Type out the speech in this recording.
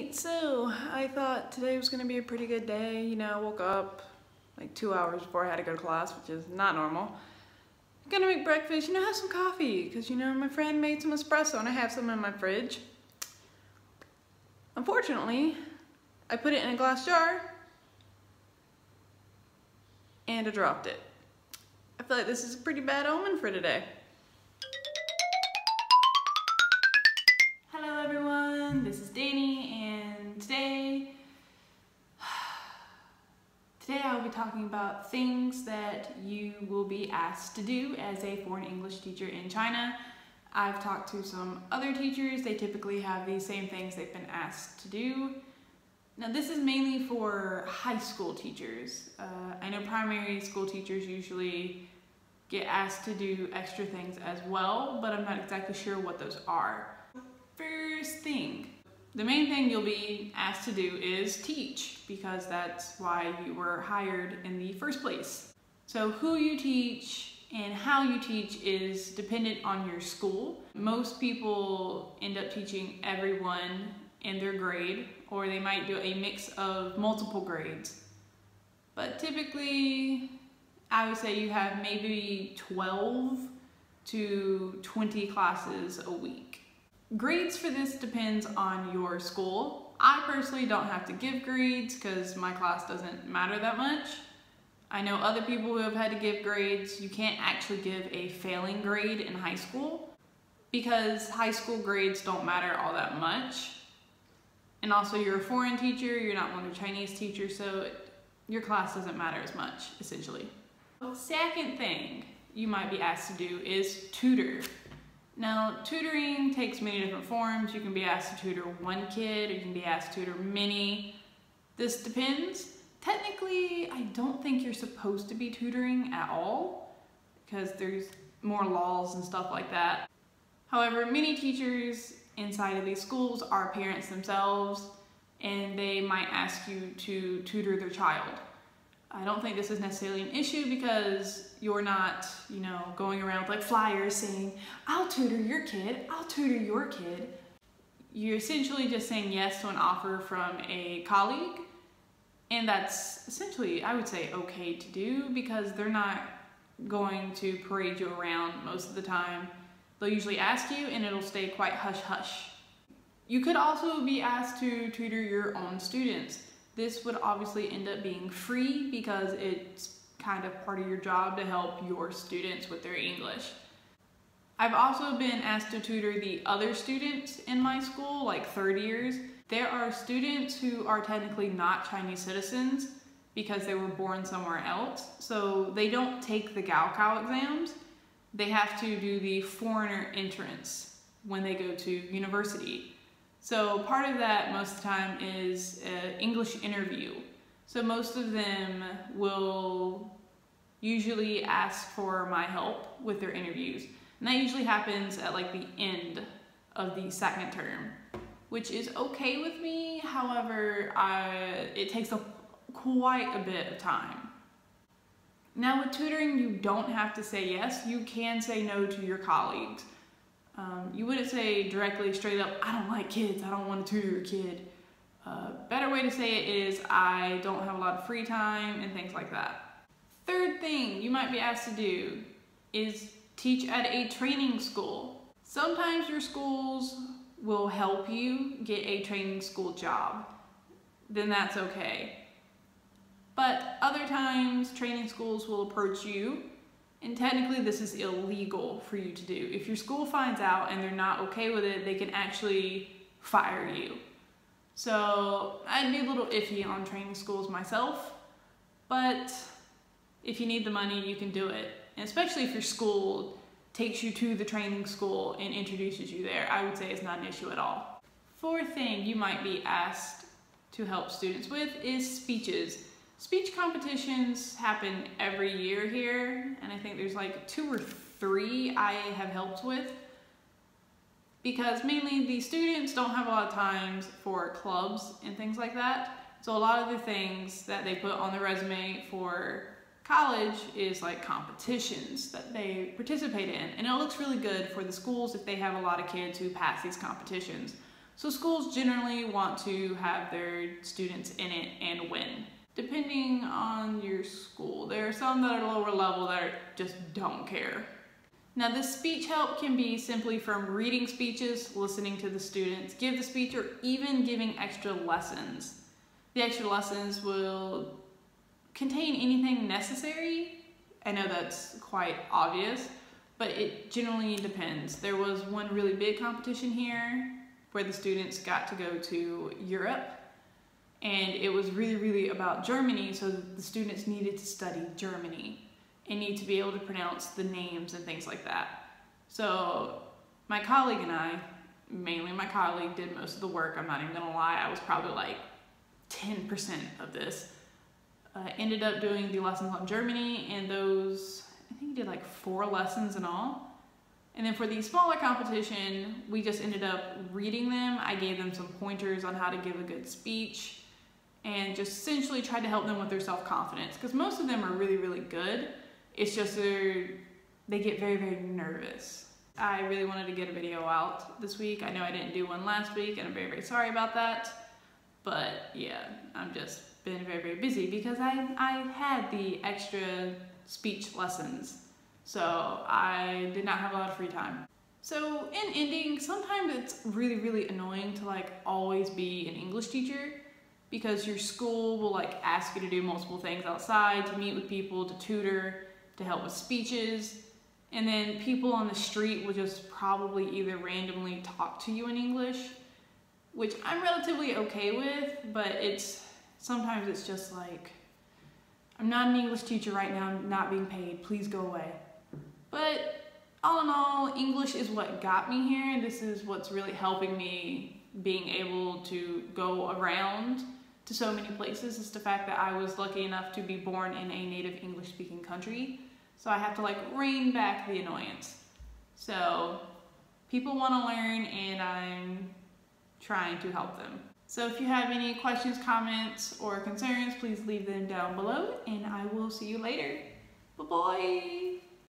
Alright, so I thought today was going to be a pretty good day. You know, I woke up like 2 hours before I had to go to class, which is not normal. Gonna make breakfast, you know, have some coffee, because you know, my friend made some espresso and I have some in my fridge. Unfortunately, I put it in a glass jar and I dropped it. I feel like this is a pretty bad omen for today. Hello everyone, this is Danny, and today I will be talking about things that you will be asked to do as a foreign English teacher in China. I've talked to some other teachers. They typically have these same things they've been asked to do. Now this is mainly for high school teachers. I know primary school teachers usually get asked to do extra things as well, but I'm not exactly sure what those are. First thing, the main thing you'll be asked to do is teach, because that's why you were hired in the first place. So who you teach and how you teach is dependent on your school. Most people end up teaching everyone in their grade, or they might do a mix of multiple grades. But typically, I would say you have maybe 12 to 20 classes a week. Grades for this depends on your school. I personally don't have to give grades because my class doesn't matter that much. I know other people who have had to give grades. You can't actually give a failing grade in high school because high school grades don't matter all that much. And also you're a foreign teacher, you're not one of the Chinese teachers, so your class doesn't matter as much, essentially. The second thing you might be asked to do is tutor. Now, tutoring takes many different forms. You can be asked to tutor one kid, or you can be asked to tutor many. This depends. Technically, I don't think you're supposed to be tutoring at all, because there's more laws and stuff like that. However, many teachers inside of these schools are parents themselves, and they might ask you to tutor their child. I don't think this is necessarily an issue because you're not, you know, going around with like flyers saying, I'll tutor your kid, I'll tutor your kid. You're essentially just saying yes to an offer from a colleague, and that's essentially, I would say, okay to do because they're not going to parade you around most of the time. They'll usually ask you and it'll stay quite hush-hush. You could also be asked to tutor your own students. This would obviously end up being free because it's kind of part of your job to help your students with their English. I've also been asked to tutor the other students in my school, like third years. There are students who are technically not Chinese citizens because they were born somewhere else. So they don't take the Gaokao exams. They have to do the foreigner entrance when they go to university. So part of that most of the time is an English interview. So most of them will usually ask for my help with their interviews. And that usually happens at like the end of the second term, which is okay with me. However, it takes quite a bit of time. Now with tutoring, you don't have to say yes. You can say no to your colleagues. You wouldn't say directly, straight up, I don't like kids, I don't want to tutor a kid. Better way to say it is, I don't have a lot of free time and things like that. Third thing you might be asked to do is teach at a training school. Sometimes your schools will help you get a training school job. Then that's okay. But other times, training schools will approach you, and technically this is illegal for you to do. If your school finds out and they're not okay with it, they can actually fire you. So I'd be a little iffy on training schools myself, but if you need the money, you can do it. And especially if your school takes you to the training school and introduces you there, I would say it's not an issue at all. Fourth thing you might be asked to help students with is speeches. Speech competitions happen every year here, and I think there's like 2 or 3 I have helped with, because mainly the students don't have a lot of times for clubs and things like that. So a lot of the things that they put on the resume for college is like competitions that they participate in, and it looks really good for the schools if they have a lot of kids who pass these competitions. So schools generally want to have their students in it and win. Depending on your school, there are some that are lower level that just don't care. Now this speech help can be simply from reading speeches, listening to the students give the speech, or even giving extra lessons. The extra lessons will contain anything necessary. I know that's quite obvious, but it generally depends. There was one really big competition here where the students got to go to Europe, and it was really about Germany, so the students needed to study Germany and need to be able to pronounce the names and things like that. So my colleague and I, mainly my colleague, did most of the work. I'm not even gonna lie, I was probably like 10% of this. Ended up doing the lessons on Germany, and those, I think we did like 4 lessons in all. And then for the smaller competition, we just ended up reading them. I gave them some pointers on how to give a good speech and just essentially tried to help them with their self-confidence, because most of them are really good. It's just they get very nervous. I really wanted to get a video out this week. I know I didn't do one last week, and I'm very sorry about that. But yeah, I'm just been very busy because I had the extra speech lessons. So I did not have a lot of free time. So in ending, sometimes it's really annoying to like always be an English teacher, because your school will like ask you to do multiple things outside, to meet with people, to tutor, to help with speeches, and then people on the street will just probably either randomly talk to you in English, which I'm relatively okay with, but sometimes it's just like, I'm not an English teacher right now, I'm not being paid, please go away. But all in all, English is what got me here, and this is what's really helping me being able to go around to so many places, is the fact that I was lucky enough to be born in a native English speaking country. So I have to like rein back the annoyance. So people want to learn, and I'm trying to help them. So if you have any questions, comments, or concerns, please leave them down below, and I will see you later. Bye-bye.